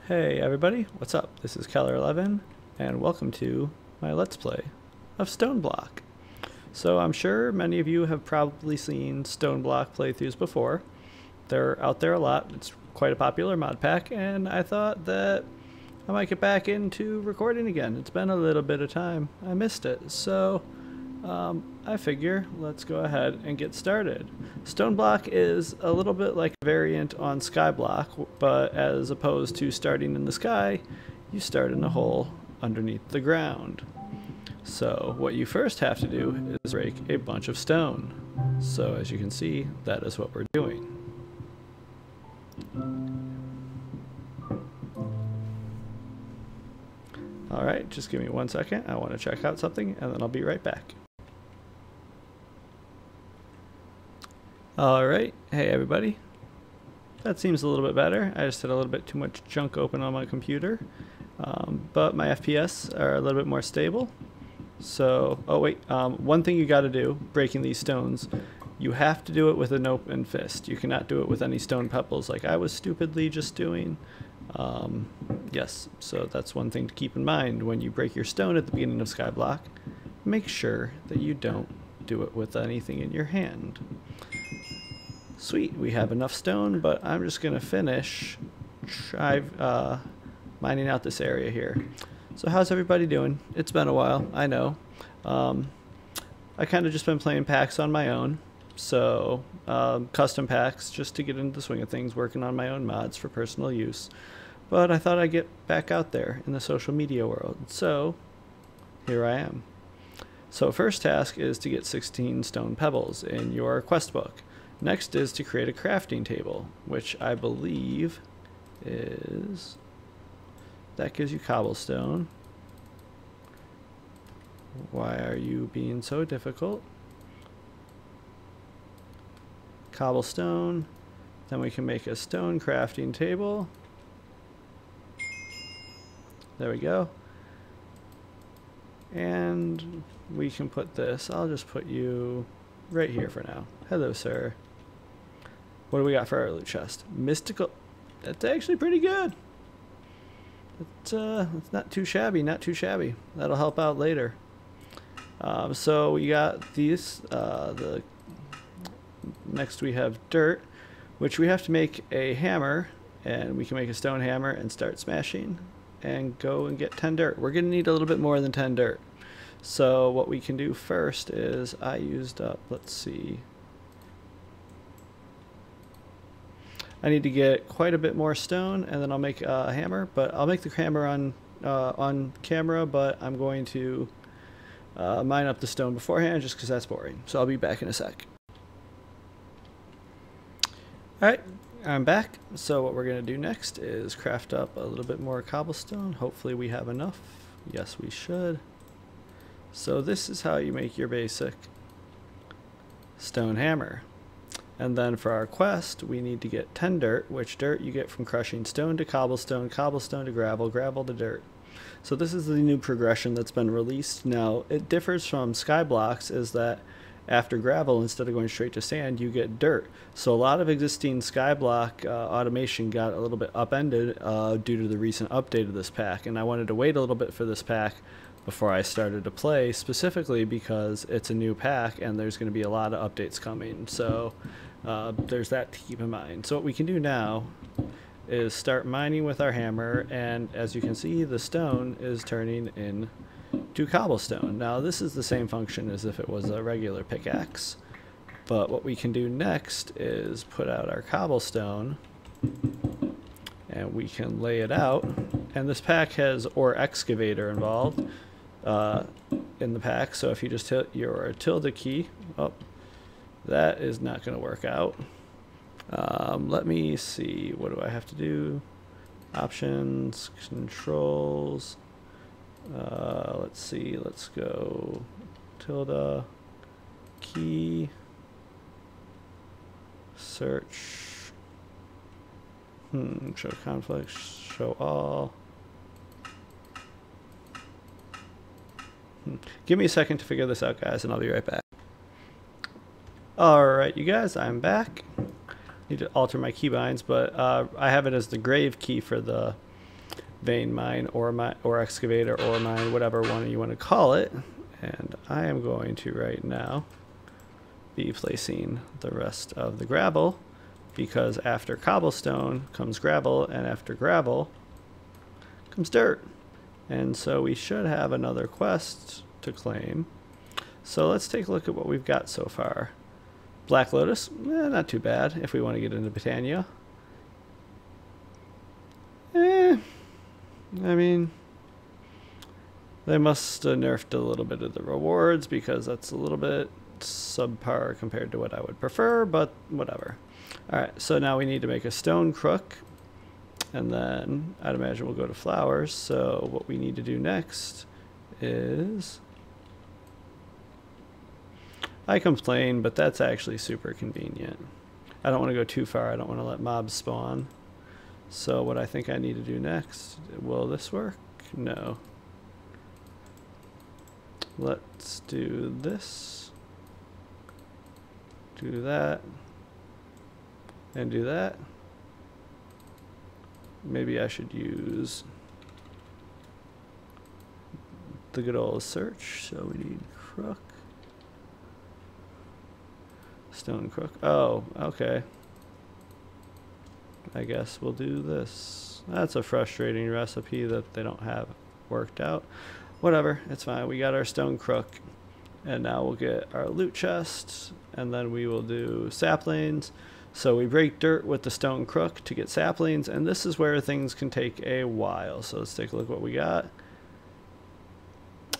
Hey everybody, what's up? This is Keller11 and welcome to my Let's Play of Stoneblock. So I'm sure many of you have probably seen Stoneblock playthroughs before. They're out there a lot. It's quite a popular mod pack and I thought that I might get back into recording again. It's been a little bit of time. I missed it. So I figure let's go ahead and get started. Stoneblock is a little bit like a variant on Skyblock, but as opposed to starting in the sky, you start in a hole underneath the ground. So what you first have to do is break a bunch of stone. So as you can see, that is what we're doing. Alright, just give me 1 second. I want to check out something and then I'll be right back. Alright, hey everybody. That seems a little bit better. I just had a little bit too much junk open on my computer. But my FPS are a little bit more stable. So, oh wait, one thing you gotta do, breaking these stones, you have to do it with an open fist. You cannot do it with any stone pebbles like I was stupidly just doing. Yes, so that's one thing to keep in mind when you break your stone at the beginning of Skyblock. Make sure that you don't do it with anything in your hand. Sweet, we have enough stone, but I'm just gonna finish mining out this area here. So how's everybody doing? It's been a while, I know. I kind of just been playing packs on my own. So custom packs just to get into the swing of things, working on my own mods for personal use. But I thought I'd get back out there in the social media world. So here I am. So first task is to get 16 stone pebbles in your quest book. Next is to create a crafting table, which I believe is, that gives you cobblestone. Why are you being so difficult? Cobblestone, then we can make a stone crafting table. There we go. And we can put this, I'll just put you right here for now. Hello, sir. What do we got for our loot chest? Mystical. That's actually pretty good. It's not too shabby, not too shabby. That'll help out later. So we got these. Next we have dirt, which we have to make a hammer, and we can make a stone hammer and start smashing and go and get 10 dirt. We're gonna need a little bit more than 10 dirt. So what we can do first is I used up, let's see, I need to get quite a bit more stone and then I'll make a hammer, but I'll make the hammer on camera, but I'm going to mine up the stone beforehand just because that's boring. So I'll be back in a sec. Alright, I'm back. So what we're going to do next is craft up a little bit more cobblestone. Hopefully we have enough. Yes, we should. So this is how you make your basic stone hammer. And then for our quest, we need to get 10 dirt, which dirt you get from crushing stone to cobblestone, cobblestone to gravel, gravel to dirt. So this is the new progression that's been released. Now, it differs from Skyblocks is that after gravel, instead of going straight to sand, you get dirt. So a lot of existing Skyblock automation got a little bit upended due to the recent update of this pack. And I wanted to wait a little bit for this pack before I started to play, specifically because it's a new pack and there's going to be a lot of updates coming. So there's that to keep in mind. So what we can do now is start mining with our hammer, and as you can see, the stone is turning into cobblestone. Now this is the same function as if it was a regular pickaxe, but what we can do next is put out our cobblestone and we can lay it out. And this pack has ore excavator involved in the pack, so if you just hit your tilde key, oh, that is not going to work out. Let me see, what do I have to do? Options, controls, let's see, let's go tilde key, search, show conflict, show all. Give me a second to figure this out, guys, and I'll be right back. Alright, you guys, I'm back. Need to alter my keybinds, but I have it as the grave key for the vein mine, or excavator, or mine, whatever one you want to call it. And I am going to right now be placing the rest of the gravel, because after cobblestone comes gravel, and after gravel comes dirt. And so we should have another quest to claim. So let's take a look at what we've got so far. Black Lotus, not too bad if we want to get into Britannia. I mean, they must have nerfed a little bit of the rewards, because that's a little bit subpar compared to what I would prefer, but whatever. Alright, so now we need to make a stone crook, and then I'd imagine we'll go to flowers. So what we need to do next is, I complain, but that's actually super convenient. I don't want to go too far. I don't want to let mobs spawn. So what I think I need to do next, will this work? No. Let's do this. Do that. And do that. Maybe I should use the good old search. So we need crook. Stone crook. Oh, okay. I guess we'll do this. That's a frustrating recipe that they don't have worked out. Whatever, it's fine. We got our stone crook. And now we'll get our loot chest. And then we will do saplings. So we break dirt with the stone crook to get saplings. And this is where things can take a while. So let's take a look at what we got.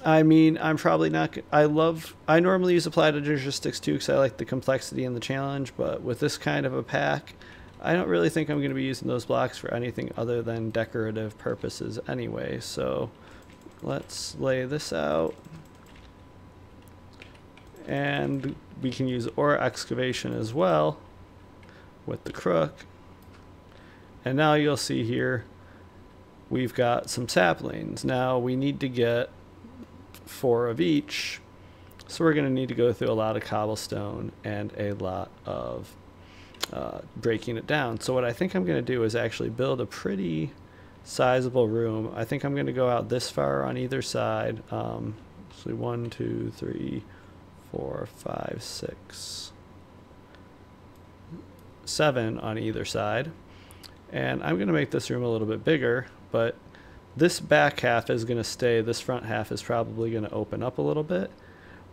I mean, I'm probably not... I normally use applied logistics too, because I like the complexity and the challenge. But with this kind of a pack, I don't really think I'm going to be using those blocks for anything other than decorative purposes anyway. So let's lay this out. And we can use ore excavation as well with the crook. And now you'll see here we've got some saplings. Now we need to get 4 of each, so we're going to need to go through a lot of cobblestone and a lot of breaking it down. So what I think I'm going to do is actually build a pretty sizable room. I think I'm going to go out this far on either side. So 1, 2, 3, 4, 5, 6, 7 on either side. And I'm going to make this room a little bit bigger, but this back half is going to stay. This front half is probably going to open up a little bit,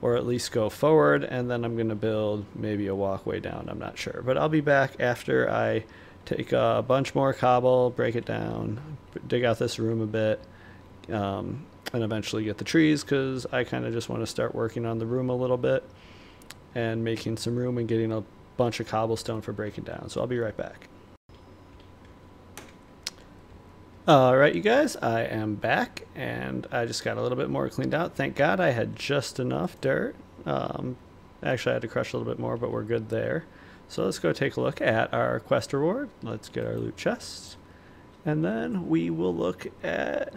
or at least go forward, and then I'm going to build maybe a walkway down. I'm not sure, but I'll be back after I take a bunch more cobble, break it down, dig out this room a bit, and eventually get the trees, because I kind of just want to start working on the room a little bit and making some room and getting a bunch of cobblestone for breaking down. So I'll be right back. Alright, you guys, I am back, and I just got a little bit more cleaned out. Thank God I had just enough dirt. Actually, I had to crush a little bit more, but we're good there. So let's go take a look at our quest reward. Let's get our loot chest. And then we will look at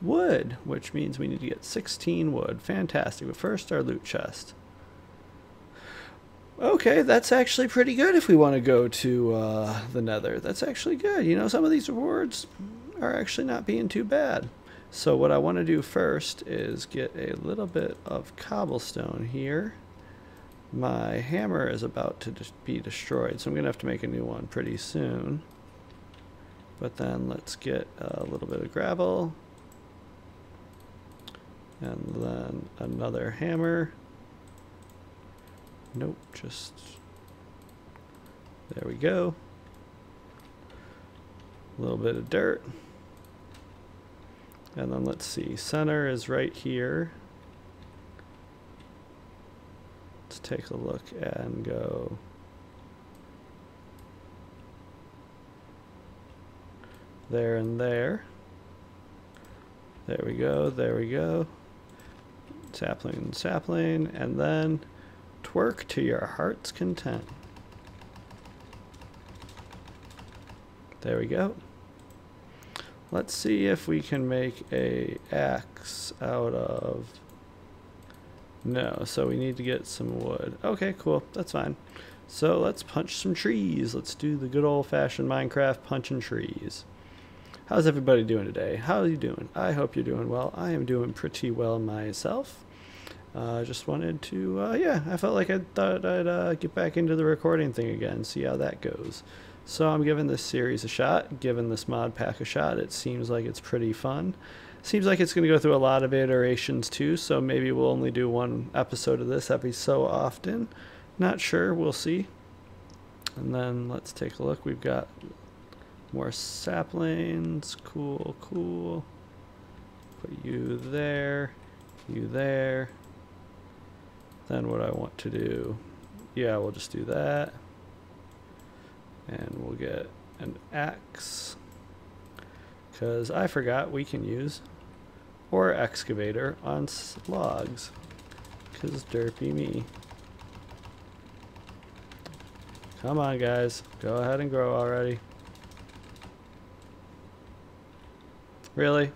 wood, which means we need to get 16 wood. Fantastic. But first, our loot chest. Okay, that's actually pretty good if we want to go to the Nether. That's actually good. You know, some of these rewards are actually not being too bad. So what I want to do first is get a little bit of cobblestone here. My hammer is about to be destroyed, so I'm going to have to make a new one pretty soon. But then let's get a little bit of gravel. And then another hammer. Nope, just... there we go. A little bit of dirt. And then let's see, center is right here. Let's take a look and go there and there. There we go, there we go. Sapling, sapling, and then twerk to your heart's content. There we go. Let's see if we can make a axe out of... no, so we need to get some wood. Okay, cool, that's fine. So let's punch some trees. Let's do the good old-fashioned Minecraft punching trees. How's everybody doing today? How are you doing? I hope you're doing well. I am doing pretty well myself. Just wanted to, yeah, I felt like I thought I'd get back into the recording thing again, see how that goes. So I'm giving this series a shot, giving this mod pack a shot. It seems like it's pretty fun. Seems like it's going to go through a lot of iterations too, so maybe we'll only do one episode of this every so often. Not sure, we'll see. And then let's take a look. We've got more saplings. Cool, cool. Put you there, you there. Then what I want to do, yeah, we'll just do that. And we'll get an axe, because I forgot we can use or excavator on logs, because derpy me. Come on guys, go ahead and grow already. Really?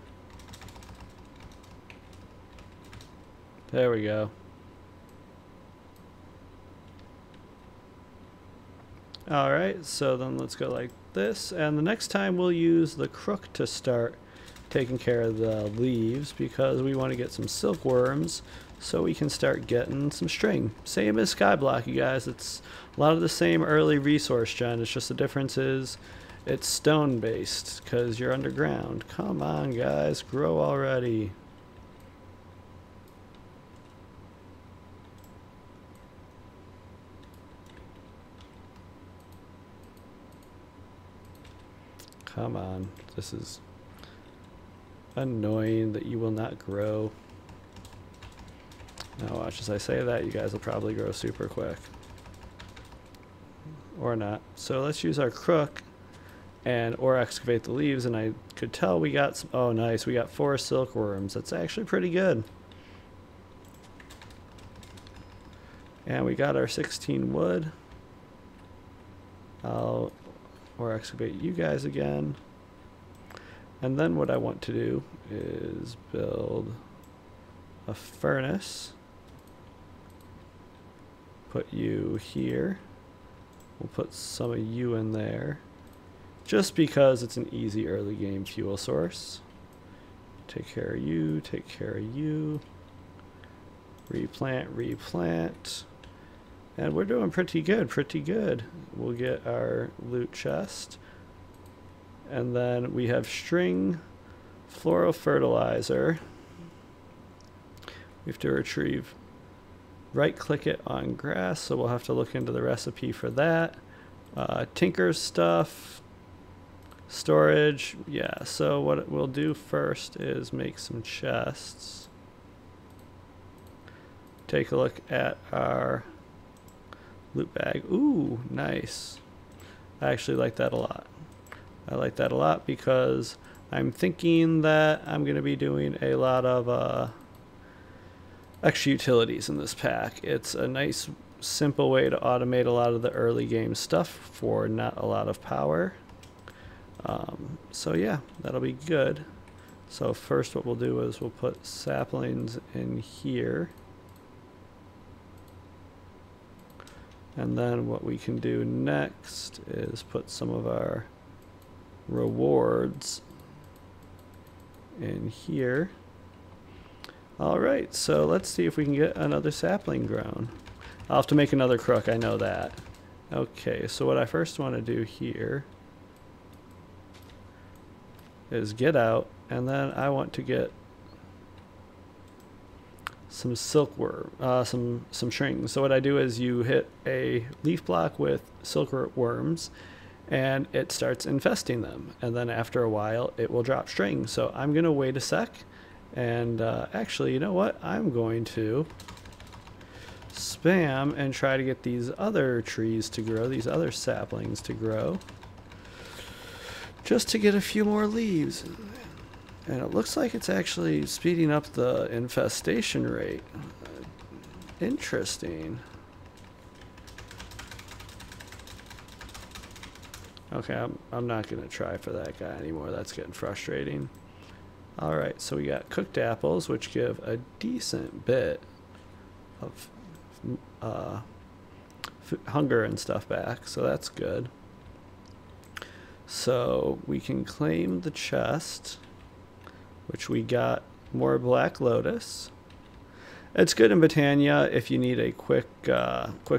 There we go. Alright, so then let's go like this, and the next time we'll use the crook to start taking care of the leaves, because we want to get some silkworms so we can start getting some string. Same as Skyblock, you guys. It's a lot of the same early resource gen. It's just the difference is it's stone based because you're underground. Come on guys, grow already. Come on, this is annoying that you will not grow. Now watch, as I say that, you guys will probably grow super quick. Or not. So let's use our crook and or excavate the leaves, and I could tell we got some, oh nice, we got 4 silkworms. That's actually pretty good. And we got our 16 wood. I'll or excavate you guys again. And then what I want to do is build a furnace. Put you here. We'll put some of you in there, just because it's an easy early game fuel source. Take care of you, take care of you. Replant, replant. And we're doing pretty good, pretty good. We'll get our loot chest. And then we have string, floral fertilizer. We have to retrieve, right click it on grass, so we'll have to look into the recipe for that. Tinker's stuff, storage, yeah. So what we'll do first is make some chests. Take a look at our loot bag. Ooh, nice. I actually like that a lot. I like that a lot because I'm thinking that I'm going to be doing a lot of extra utilities in this pack. It's a nice, simple way to automate a lot of the early game stuff for not a lot of power. So yeah, that'll be good. So first what we'll do is we'll put saplings in here. And then what we can do next is put some of our rewards in here. Alright, so let's see if we can get another sapling grown. I'll have to make another crook, I know that. Okay, so what I first want to do here is get out, and then I want to get some silkworm, some strings. So what I do is you hit a leaf block with silkworms and it starts infesting them, and then after a while it will drop strings. So I'm gonna wait a sec, and actually, you know what, I'm going to spam and try to get these other trees to grow, these other saplings to grow, just to get a few more leaves. And it looks like it's actually speeding up the infestation rate. Interesting. Okay, I'm not going to try for that guy anymore. That's getting frustrating. Alright, so we got cooked apples, which give a decent bit of hunger and stuff back, so that's good. So we can claim the chest, which we got more Black Lotus. It's good in Botania if you need a quick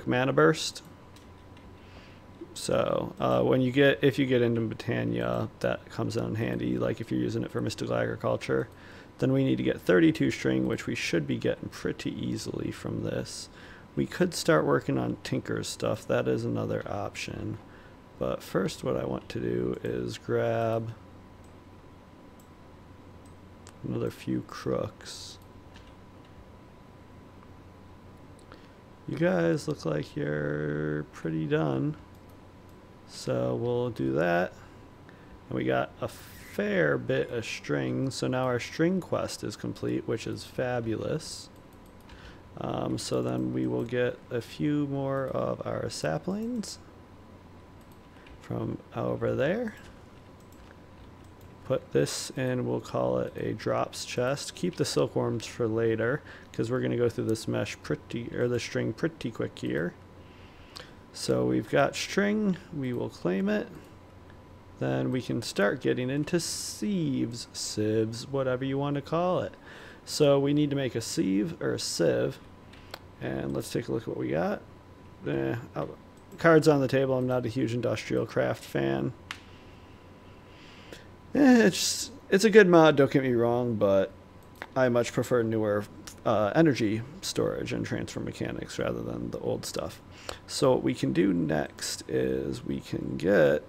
mana burst. So if you get into Botania, that comes in handy. Like if you're using it for mystical agriculture, then we need to get 32 string, which we should be getting pretty easily from this. We could start working on Tinker's stuff. That is another option. But first, what I want to do is grab another few crooks. You guys look like you're pretty done. So we'll do that. And we got a fair bit of string. So now our string quest is complete, which is fabulous. So then we will get a few more of our saplings from over there. Put this in, we'll call it a drops chest. Keep the silkworms for later, because we're going to go through this the string pretty quick here. So we've got string, we will claim it. Then we can start getting into sieves, whatever you want to call it. So we need to make a sieve or a sieve. And let's take a look at what we got. Cards on the table. I'm not a huge industrial craft fan. It's a good mod, don't get me wrong, but I much prefer newer energy storage and transfer mechanics rather than the old stuff. So what we can do next is we can get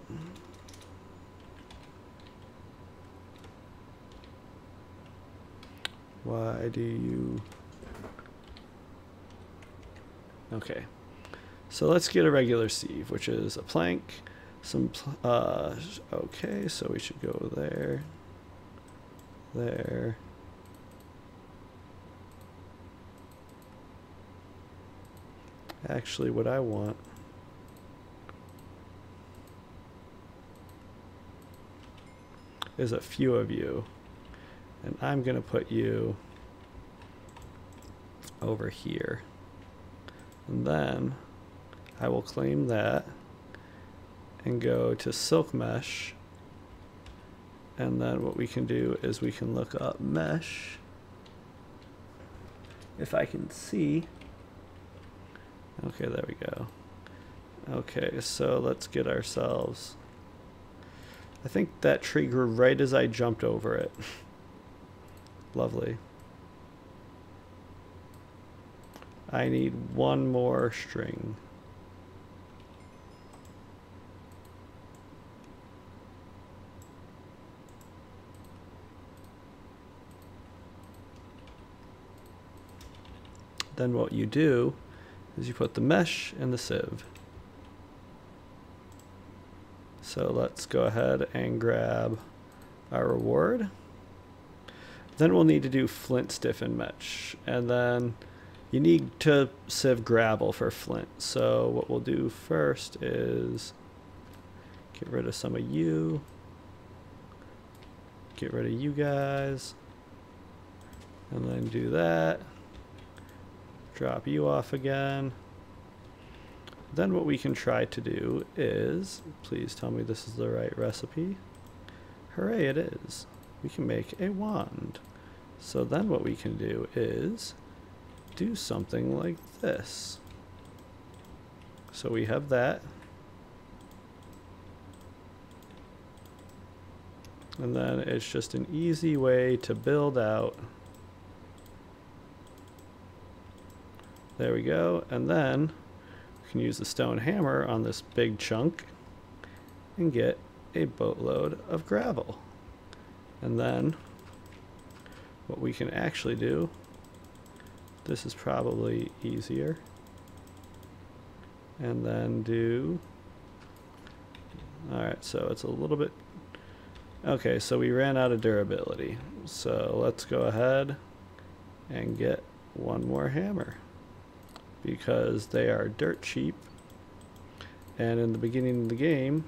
okay, so let's get a regular sieve, which is a plank, okay, so we should go there. Actually, what I want is a few of you, and I'm gonna put you over here, and then I will claim that and go to silk mesh, and then what we can do is we can look up mesh, if I can see. Okay, there we go. Okay, so let's get ourselves, I think that tree grew right as I jumped over it. Lovely. I need one more string. Then what you do is you put the mesh in the sieve. So let's go ahead and grab our reward. Then we'll need to do flint, stiffen, mesh, and then you need to sieve gravel for flint. So what we'll do first is get rid of some of you, get rid of you guys, and then do that. Drop you off again. Then what we can try to do is, please tell me this is the right recipe. Hooray, it is. We can make a wand. So then what we can do is do something like this. So we have that. And then it's just an easy way to build out. There we go, and then we can use the stone hammer on this big chunk and get a boatload of gravel. And then what we can actually do, this is probably easier, and then do, alright, so it's a little bit, okay, so we ran out of durability. So let's go ahead and get one more hammer, because they are dirt cheap, and in the beginning of the game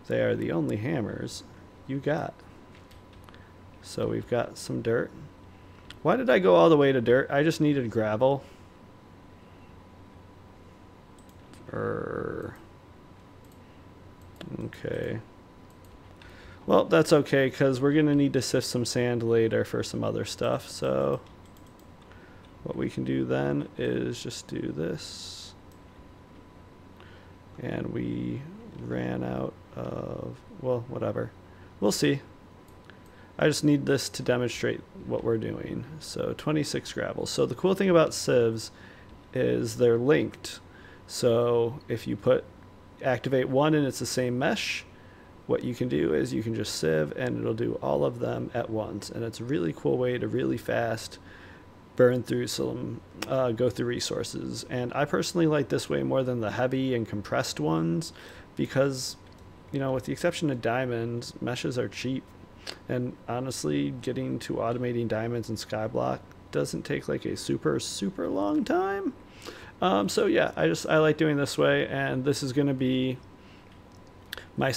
they are the only hammers you got. So we've got some dirt. Why did I go all the way to dirt? I just needed gravel. Okay. Well, that's okay, because we're going to need to sift some sand later for some other stuff. So what we can do then is just do this. And we ran out of, well, whatever. We'll see. I just need this to demonstrate what we're doing. So 26 gravel. So the cool thing about sieves is they're linked. So if you activate one and it's the same mesh, what you can do is you can just sieve and it'll do all of them at once. And it's a really cool way to really fast burn through some, go through resources. And I personally like this way more than the heavy and compressed ones because, you know, with the exception of diamonds, meshes are cheap. And honestly, getting to automating diamonds in Skyblock doesn't take like a super long time. So yeah, I like doing this way, and this is going to be my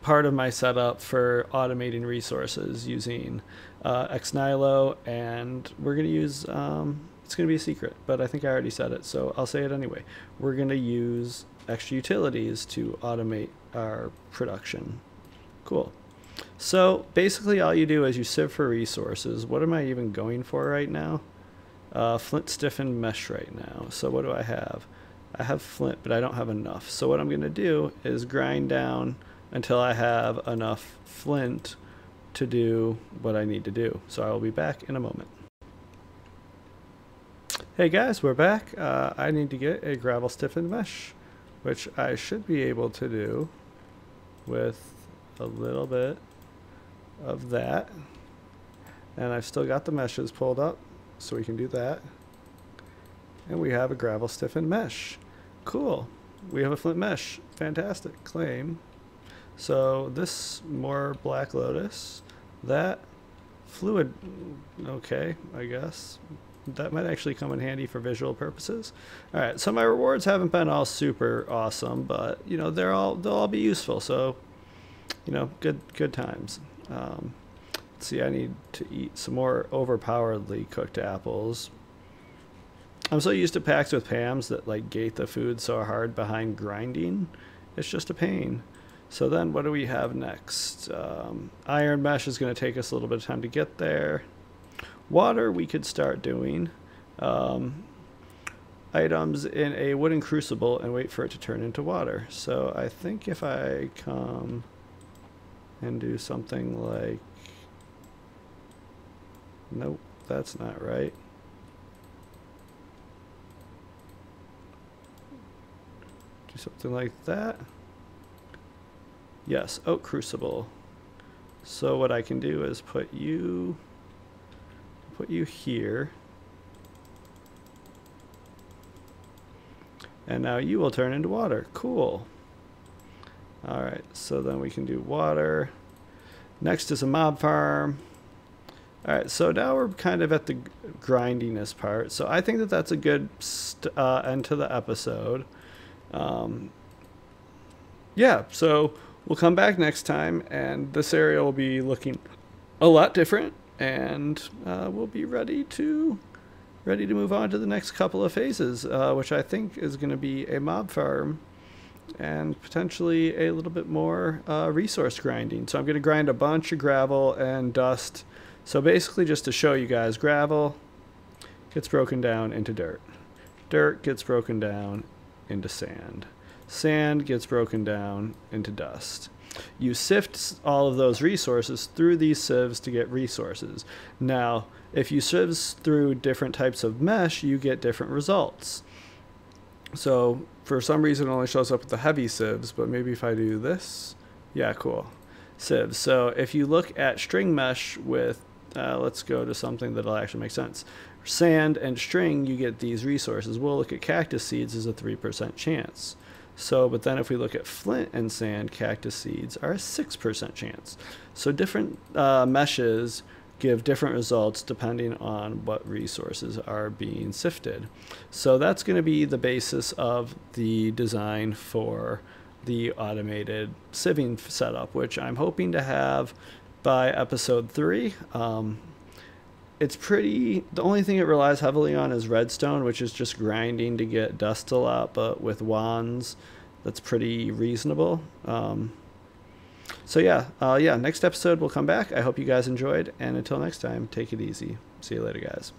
part of my setup for automating resources using Xnilo, and we're going to use it's going to be a secret, but I think I already said it, so I'll say it anyway. We're going to use extra utilities to automate our production. Cool. So basically all you do is you sieve for resources. What am I even going for right now? Flint stiffened mesh right now. So what do I have? I have flint, but I don't have enough. So what I'm going to do is grind down until I have enough flint to do what I need to do. So I will be back in a moment. Hey guys, we're back. I need to get a gravel stiffened mesh, which I should be able to do with a little bit of that. And I've still got the meshes pulled up, so we can do that. And we have a gravel stiffened mesh. Cool. We have a flint mesh. Fantastic. Claim. So this more black lotus. That fluid. Okay, I guess. That might actually come in handy for visual purposes. All right, so my rewards haven't been all super awesome, but you know, they'll all be useful. So, you know, good times. Let's see, I need to eat some more overpoweredly cooked apples. I'm so used to packs with Pams that like gate the food so hard behind grinding. It's just a pain. So then what do we have next? Iron mesh is going to take us a little bit of time to get there. Water we could start doing. Items in a wooden crucible and wait for it to turn into water. So I think if I come and do something like, nope, that's not right. Do something like that. Yes, oak crucible. So what I can do is put you here. And now you will turn into water. Cool. All right, so then we can do water. Next is a mob farm. All right, so now we're kind of at the grindiness part. So I think that that's a good end to the episode. Yeah, so we'll come back next time, and this area will be looking a lot different, and we'll be ready to move on to the next couple of phases, which I think is going to be a mob farm and potentially a little bit more resource grinding. So I'm going to grind a bunch of gravel and dust. So basically, just to show you guys, gravel gets broken down into dirt. Dirt gets broken down into sand. Sand gets broken down into dust. You sift all of those resources through these sieves to get resources. Now, if you sieve through different types of mesh, you get different results. So for some reason it only shows up with the heavy sieves, but maybe if I do this, yeah, cool. Sieves. So if you look at string mesh with, let's go to something that'll actually make sense. Sand and string, you get these resources. We'll look at cactus seeds as a 3% chance. So, but then if we look at flint and sand, cactus seeds are a 6% chance. So different meshes give different results depending on what resources are being sifted. So that's going to be the basis of the design for the automated sieving setup, which I'm hoping to have by episode 3. It's pretty, the only thing it relies heavily on is redstone, which is just grinding to get dust a lot, but with wands, that's pretty reasonable. So yeah, next episode we'll come back. I hope you guys enjoyed, and until next time, take it easy. See you later, guys.